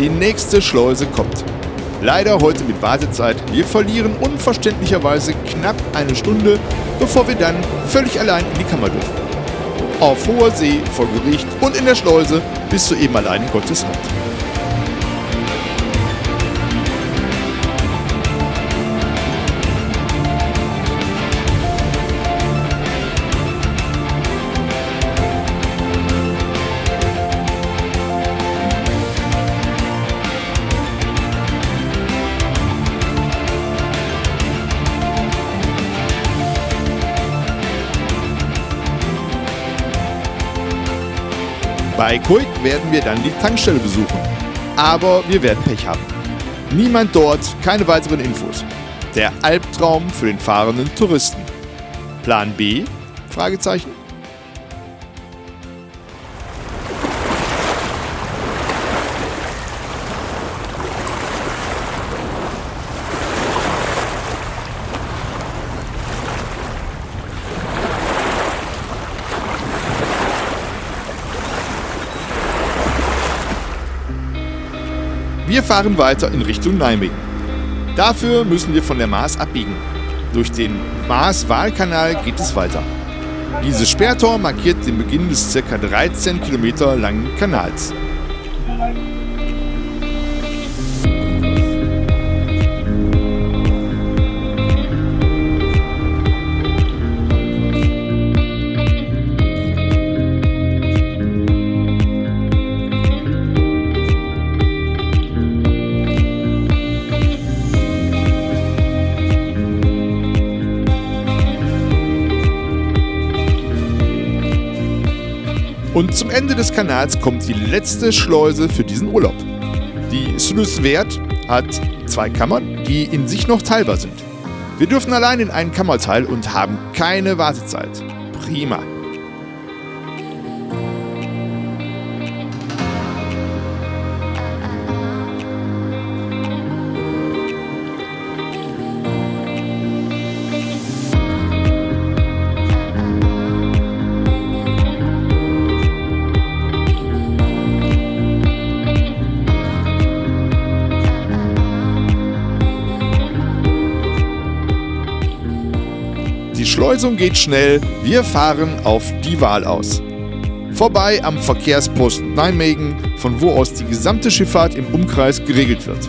Die nächste Schleuse kommt. Leider heute mit Wartezeit. Wir verlieren unverständlicherweise knapp eine Stunde, bevor wir dann völlig allein in die Kammer dürfen. Auf hoher See, vor Gericht und in der Schleuse bist du eben allein in Gottes Hand. Bei Kuik werden wir dann die Tankstelle besuchen. Aber wir werden Pech haben. Niemand dort, keine weiteren Infos. Der Albtraum für den fahrenden Touristen. Plan B? Fragezeichen. Wir fahren weiter in Richtung Nijmegen. Dafür müssen wir von der Maas abbiegen. Durch den Maas-Waal-Kanal geht es weiter. Dieses Sperrtor markiert den Beginn des ca. 13 Kilometer langen Kanals. Und zum Ende des Kanals kommt die letzte Schleuse für diesen Urlaub. Die Sluice Verte hat 2 Kammern, die in sich noch teilbar sind. Wir dürfen allein in einen Kammerteil und haben keine Wartezeit. Prima. Die Schleusung geht schnell, wir fahren auf die Waal aus. Vorbei am Verkehrspost Nijmegen, von wo aus die gesamte Schifffahrt im Umkreis geregelt wird.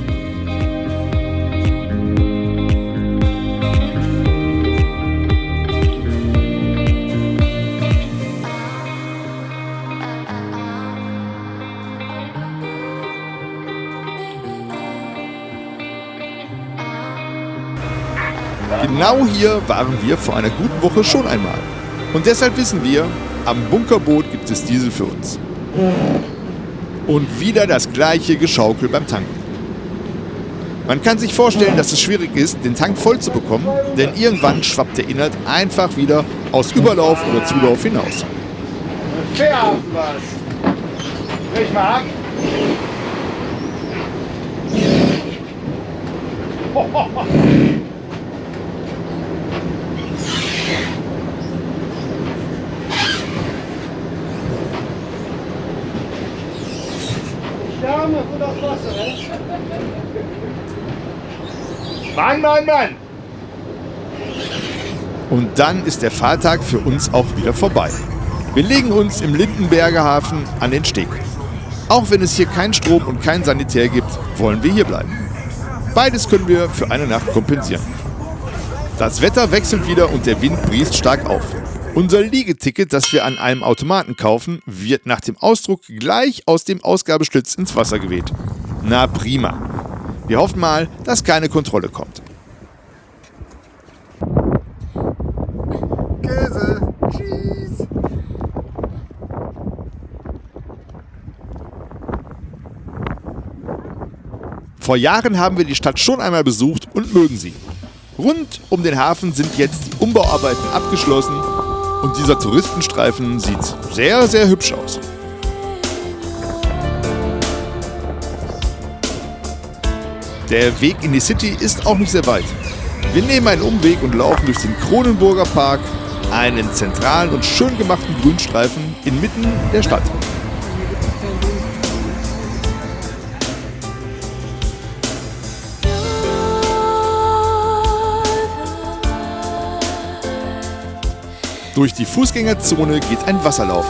Genau hier waren wir vor einer guten Woche schon einmal. Und deshalb wissen wir, am Bunkerboot gibt es Diesel für uns. Und wieder das gleiche Geschaukel beim Tanken. Man kann sich vorstellen, dass es schwierig ist, den Tank voll zu bekommen, denn irgendwann schwappt der Inhalt einfach wieder aus Überlauf oder Zulauf hinaus. Fair was. Brich mal ab. Mann! Und dann ist der Fahrtag für uns auch wieder vorbei. Wir legen uns im Lindenberger Hafen an den Steg. Auch wenn es hier keinen Strom und kein Sanitär gibt, wollen wir hier bleiben. Beides können wir für eine Nacht kompensieren. Das Wetter wechselt wieder und der Wind briest stark auf. Unser Liegeticket, das wir an einem Automaten kaufen, wird nach dem Ausdruck gleich aus dem Ausgabeschlitz ins Wasser geweht. Na prima. Wir hoffen mal, dass keine Kontrolle kommt. Käse. Cheese. Vor Jahren haben wir die Stadt schon einmal besucht und mögen sie. Rund um den Hafen sind jetzt die Umbauarbeiten abgeschlossen und dieser Touristenstreifen sieht sehr, sehr hübsch aus. Der Weg in die City ist auch nicht sehr weit. Wir nehmen einen Umweg und laufen durch den Kronenburger Park, einen zentralen und schön gemachten Grünstreifen inmitten der Stadt. Durch die Fußgängerzone geht ein Wasserlauf.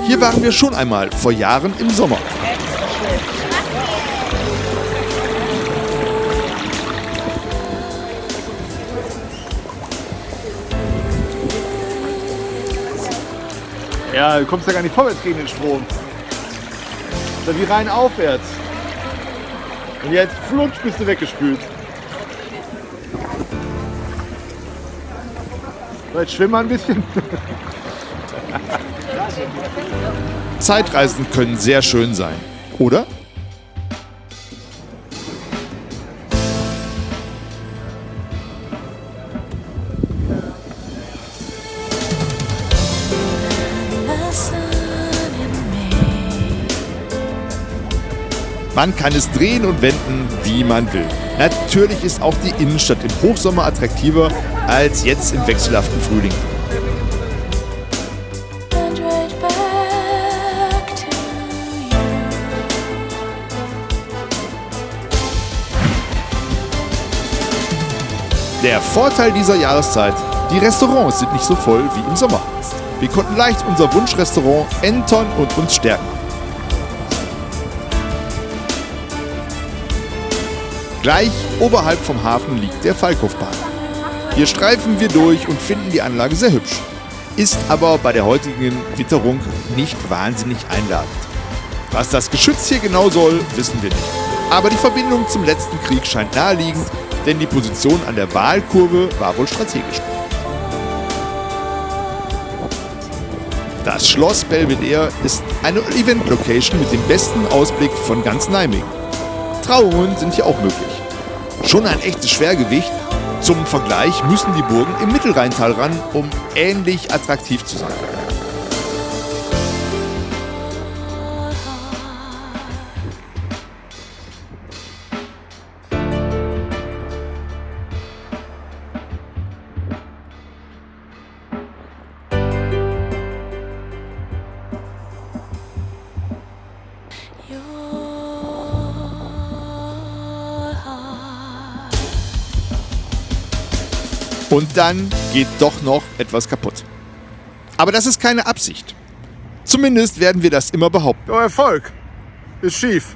Hier waren wir schon einmal, vor Jahren im Sommer. Ja, du kommst ja gar nicht vorwärts gegen den Strom. Das ist wie rein aufwärts. Und jetzt flutsch bist du weggespült. Vielleicht schwimmen wir ein bisschen. Zeitreisen können sehr schön sein, oder? Man kann es drehen und wenden, wie man will. Natürlich ist auch die Innenstadt im Hochsommer attraktiver als jetzt im wechselhaften Frühling. Der Vorteil dieser Jahreszeit: die Restaurants sind nicht so voll wie im Sommer. Wir konnten leicht unser Wunschrestaurant entern und uns stärken. Gleich oberhalb vom Hafen liegt der Falkhofbahn. Hier streifen wir durch und finden die Anlage sehr hübsch. Ist aber bei der heutigen Witterung nicht wahnsinnig einladend. Was das Geschütz hier genau soll, wissen wir nicht. Aber die Verbindung zum letzten Krieg scheint naheliegend, denn die Position an der Waalkurve war wohl strategisch. Das Schloss Belvedere ist eine Event-Location mit dem besten Ausblick von ganz Nijmegen. Trauungen sind hier auch möglich. Schon ein echtes Schwergewicht. Zum Vergleich müssen die Burgen im Mittelrheintal ran, um ähnlich attraktiv zu sein. Und dann geht doch noch etwas kaputt. Aber das ist keine Absicht. Zumindest werden wir das immer behaupten. Der Erfolg ist schief.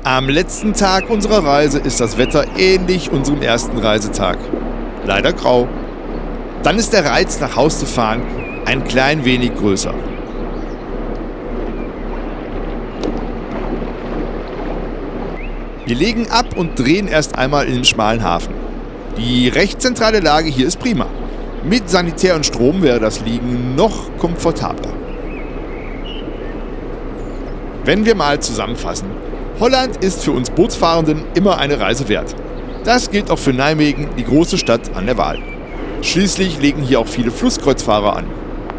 Am letzten Tag unserer Reise ist das Wetter ähnlich unserem ersten Reisetag. Leider grau. Dann ist der Reiz, nach Haus zu fahren, ein klein wenig größer. Wir legen ab und drehen erst einmal in den schmalen Hafen. Die recht zentrale Lage hier ist prima. Mit Sanitär und Strom wäre das Liegen noch komfortabler. Wenn wir mal zusammenfassen: Holland ist für uns Bootsfahrenden immer eine Reise wert. Das gilt auch für Nijmegen, die große Stadt an der Waal. Schließlich legen hier auch viele Flusskreuzfahrer an.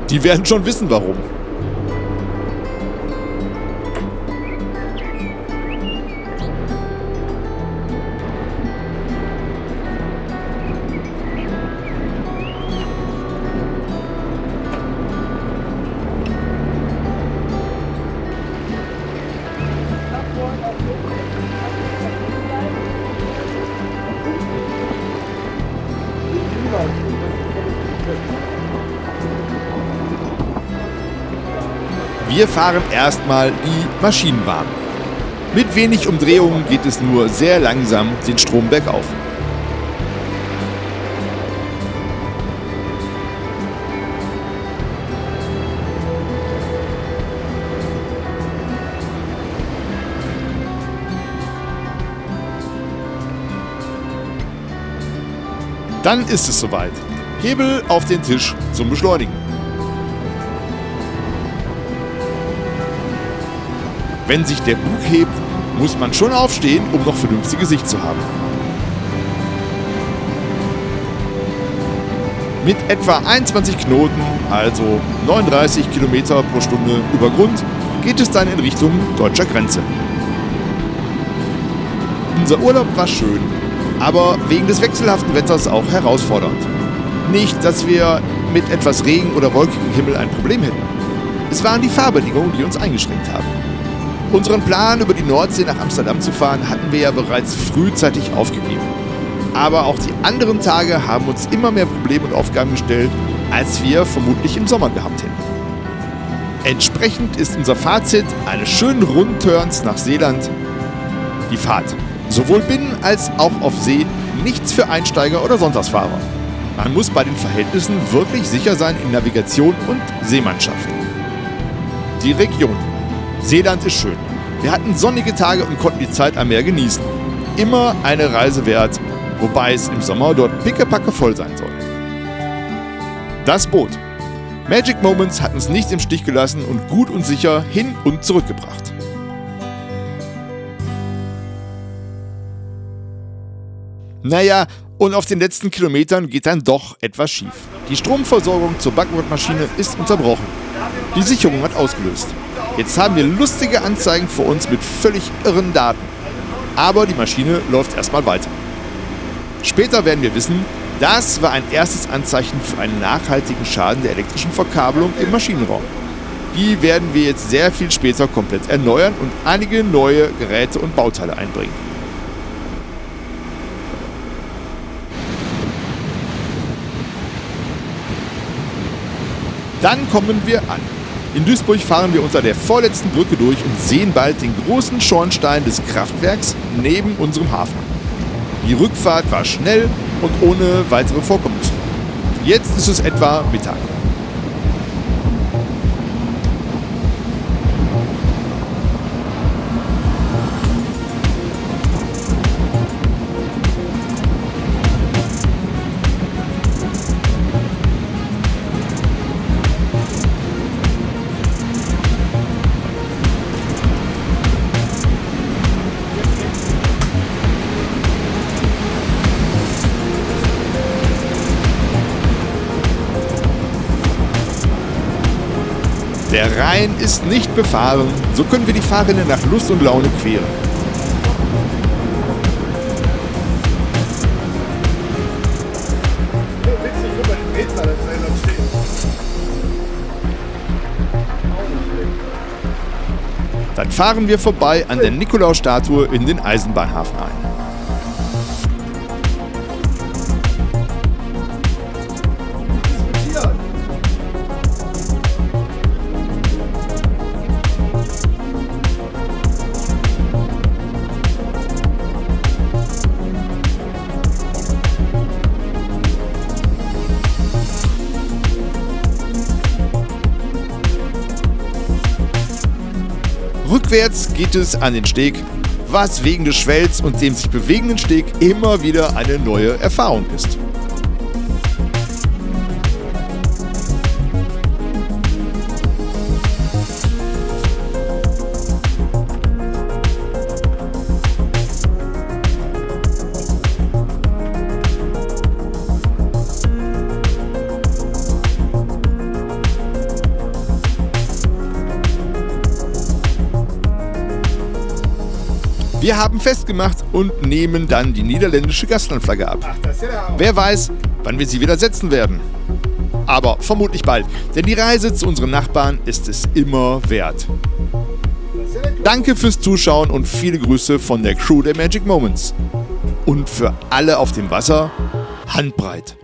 Die werden schon wissen, warum. Wir fahren erstmal die Maschinen warm. Mit wenig Umdrehungen geht es nur sehr langsam den Strom bergauf. Dann ist es soweit. Hebel auf den Tisch zum Beschleunigen. Wenn sich der Bug hebt, muss man schon aufstehen, um noch vernünftige Sicht zu haben. Mit etwa 21 Knoten, also 39 Kilometer pro Stunde über Grund, geht es dann in Richtung deutscher Grenze. Unser Urlaub war schön, aber wegen des wechselhaften Wetters auch herausfordernd. Nicht, dass wir mit etwas Regen oder wolkigem Himmel ein Problem hätten. Es waren die Fahrbedingungen, die uns eingeschränkt haben. Unseren Plan, über die Nordsee nach Amsterdam zu fahren, hatten wir ja bereits frühzeitig aufgegeben. Aber auch die anderen Tage haben uns immer mehr Probleme und Aufgaben gestellt, als wir vermutlich im Sommer gehabt hätten. Entsprechend ist unser Fazit eines schönen Rundturns nach Seeland: Die Fahrt, sowohl binnen als auch auf See, nichts für Einsteiger oder Sonntagsfahrer. Man muss bei den Verhältnissen wirklich sicher sein in Navigation und Seemannschaft. Die Region. Seeland ist schön. Wir hatten sonnige Tage und konnten die Zeit am Meer genießen. Immer eine Reise wert, wobei es im Sommer dort pickepacke voll sein soll. Das Boot. Magic Moments hat uns nicht im Stich gelassen und gut und sicher hin und zurückgebracht. Naja, und auf den letzten Kilometern geht dann doch etwas schief. Die Stromversorgung zur Backbordmaschine ist unterbrochen. Die Sicherung hat ausgelöst. Jetzt haben wir lustige Anzeigen vor uns mit völlig irren Daten. Aber die Maschine läuft erstmal weiter. Später werden wir wissen, das war ein erstes Anzeichen für einen nachhaltigen Schaden der elektrischen Verkabelung im Maschinenraum. Die werden wir jetzt sehr viel später komplett erneuern und einige neue Geräte und Bauteile einbringen. Dann kommen wir an. In Duisburg fahren wir unter der vorletzten Brücke durch und sehen bald den großen Schornstein des Kraftwerks neben unserem Hafen. Die Rückfahrt war schnell und ohne weitere Vorkommnisse. Jetzt ist es etwa Mittag. Der Rhein ist nicht befahren, so können wir die Fahrrinne nach Lust und Laune queren. Dann fahren wir vorbei an der Nikolausstatue in den Eisenbahnhafen ein. Rückwärts geht es an den Steg, was wegen des Schwells und dem sich bewegenden Steg immer wieder eine neue Erfahrung ist. Wir haben festgemacht und nehmen dann die niederländische Gastlandflagge ab. Wer weiß, wann wir sie wieder setzen werden. Aber vermutlich bald, denn die Reise zu unseren Nachbarn ist es immer wert. Danke fürs Zuschauen und viele Grüße von der Crew der Magic Moments. Und für alle auf dem Wasser, Handbreit.